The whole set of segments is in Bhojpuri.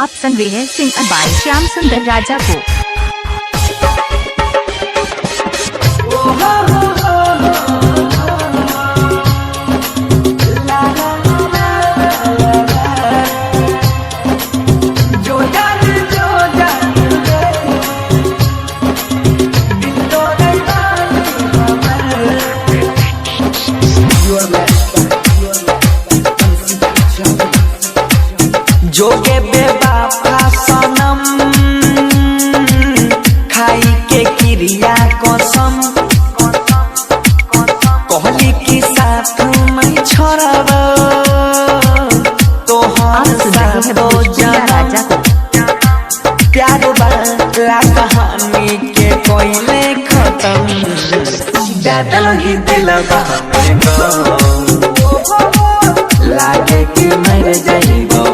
आप सुन रहे हैं सिंगर बाय श्याम सुंदर राजा को। जोगे बेबाफा सनम खाई के क्रिया कसम कहली की साथ में छोड़ब तोहर साथ राजा प्यार वाला कहानी के कोयले खत्म दादल ही दिलवा में लागे कि मर जाइबो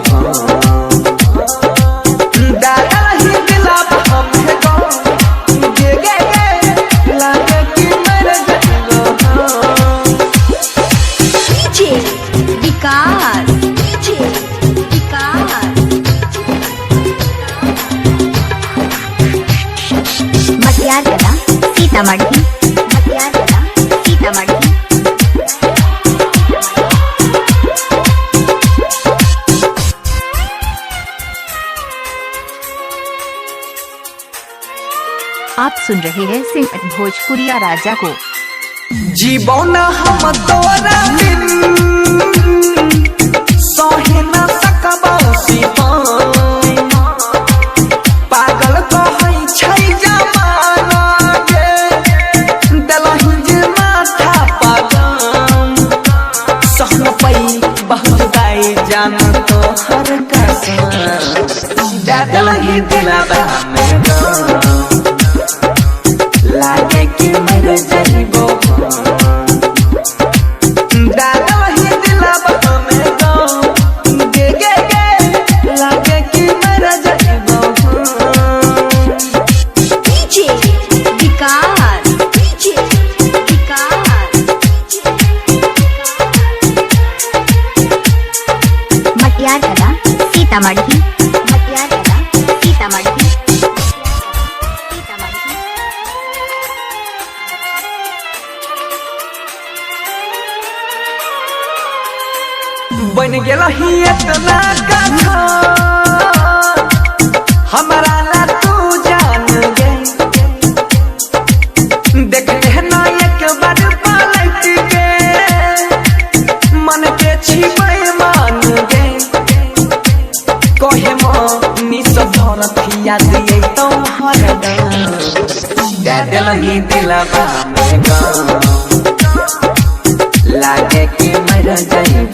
सीतामढ़ी सीतामढ़ी आप सुन रहे हैं सिंगर भोजपुरिया राजा को। जीवन हम तोरा बिन सहे न सकबो सिपाही पागल कहै छै जमाना के दलहि जे माथा पागल सहन पई बहुत दाई जान तो हर कसम दलहि दिलवा में लागे कि मर जाइबो दादा ही दिलवा में गे गे गे लागे कि मर जाइबो डीजे विकास मटियार कला सीतामढ़ी बन गेला ही इतना गाथा हमारा ला तू जान गे देखले ना एक बार पलट के मन के छिपे मान गे कहे मनी सब धरथिया दिए तो हरदम दादल ही दिलवा में लागे कि मर जाइबो